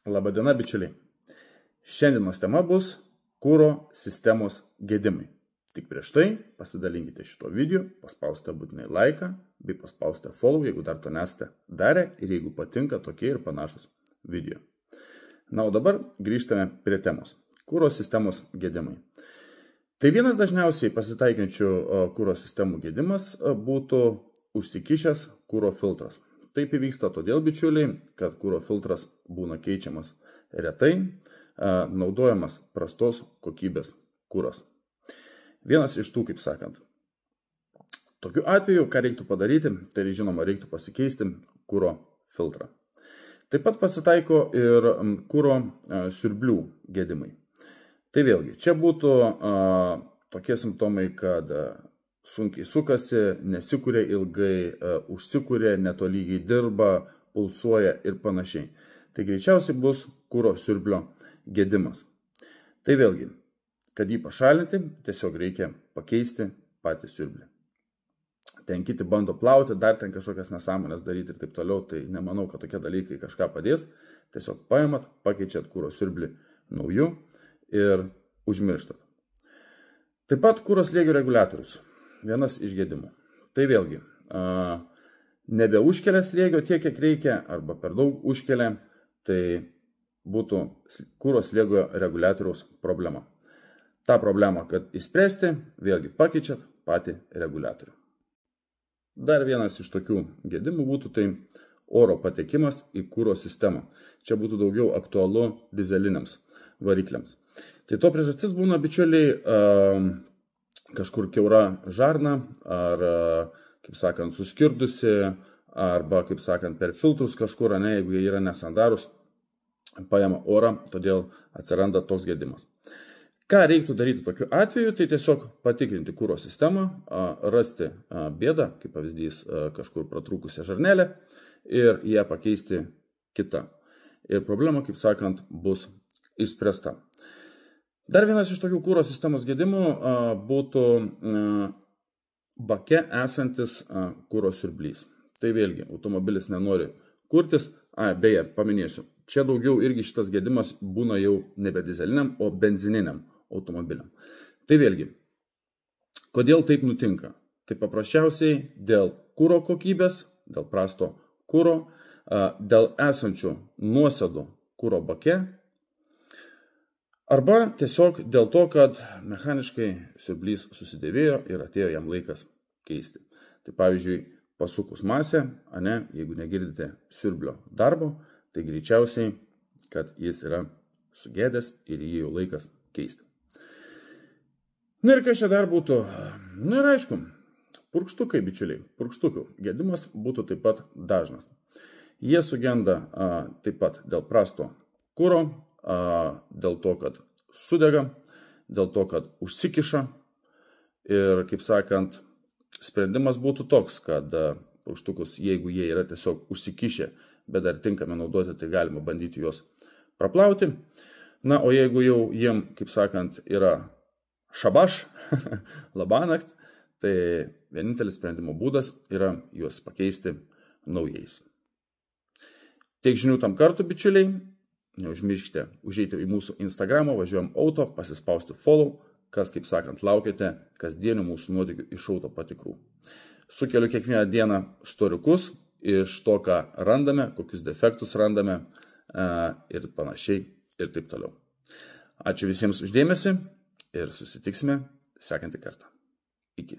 Labadiena, bičiuliai. Šiandienos tema bus kuro sistemos gedimai. Tik prieš tai pasidalinkite šito video, paspausite būtinai laiką, bei paspausite follow, jeigu dar to nesate darę ir jeigu patinka tokie ir panašus video. Na, o dabar grįžtame prie temos. Kuro sistemos gedimai. Tai vienas dažniausiai pasitaikiančių kuro sistemų gedimas būtų užsikišęs kuro filtras. Taip įvyksta todėl, bičiuliai, kad kuro filtras būna keičiamas retai, naudojamas prastos kokybės kuras. Vienas iš tų, kaip sakant. Tokiu atveju, ką reiktų padaryti, tai žinoma, reiktų pasikeisti kuro filtrą. Taip pat pasitaiko ir kuro siurblių gedimai. Tai vėlgi, čia būtų tokie simptomai, kad sunkiai sukasi, nesikuria ilgai, užsikuria, netolygiai dirba, pulsuoja ir panašiai. Tai greičiausiai bus kuro siurblio gedimas. Tai vėlgi, kad jį pašalinti, tiesiog reikia pakeisti patį siurblį. Ten kiti bando plauti, dar ten kažkokias nesąmonės daryti ir taip toliau, tai nemanau, kad tokie dalykai kažką padės. Tiesiog paimat, pakeičiat kuro siurblį nauju ir užmirštat. Taip pat kuro slėgio reguliatorius. Vienas iš gedimų. Tai vėlgi, nebeužkelia slėgio tiek, kiek reikia, arba per daug užkelia, tai būtų kuro slėgio reguliatoriaus problema. Ta problema, kad išspręsti, vėlgi pakeičiat patį reguliatorių. Dar vienas iš tokių gedimų būtų tai oro patekimas į kuro sistemą. Čia būtų daugiau aktualu dizeliniams varikliams. Tai to priežastis būna, bičiuliai, kažkur kiaura žarna, ar, kaip sakant, suskirdusi, arba, kaip sakant, per filtrus kažkur, ne, jeigu jie yra nesandarus, paima orą, todėl atsiranda toks gedimas. Ką reiktų daryti tokiu atveju, tai tiesiog patikrinti kuro sistemą, rasti bėdą, kaip pavyzdys kažkur pratrūkusią žarnelę, ir ją pakeisti kitą. Ir problema, kaip sakant, bus išspręsta. Dar vienas iš tokių kuro sistemos gedimų būtų bake esantis kuro siurblys. Tai vėlgi, automobilis nenori kurtis. Beje, paminėsiu, čia daugiau irgi šitas gedimas būna jau nebe dizeliniam, o benzininiam automobiliam. Tai vėlgi, kodėl taip nutinka? Tai paprasčiausiai dėl kuro kokybės, dėl prasto kuro, dėl esančių nuosėdų kuro bake, arba tiesiog dėl to, kad mechaniškai siurblys susidėvėjo ir atėjo jam laikas keisti. Tai pavyzdžiui, pasukus masę, jeigu negirdite siurblio darbo, tai greičiausiai, kad jis yra sugedęs ir jį jau laikas keisti. Na ir kas čia dar būtų? Na ir aišku, purkštukai, bičiuliai, purkštukų gedimas būtų taip pat dažnas. Jie sugenda taip pat dėl prasto kuro, dėl to, kad sudega, dėl to, kad užsikiša ir, kaip sakant, sprendimas būtų toks, kad purkštukus, jeigu jie yra tiesiog užsikišę, bet dar tinkami naudoti, tai galima bandyti juos praplauti. Na, o jeigu jau jiem, kaip sakant, yra šabaš, labanakt, tai vienintelis sprendimo būdas yra juos pakeisti naujais. Tiek žinių tam kartu, bičiuliai. Neužmirškite užeiti į mūsų Instagramą, važiuojam auto, pasispausti follow, kas, kaip sakant, laukiate kasdienių mūsų nuotykių iš auto patikrų. Sukeliu kiekvieną dieną storiukus iš to, ką randame, kokius defektus randame ir panašiai ir taip toliau. Ačiū visiems uždėmesi ir susitiksime sekantį kartą. Iki.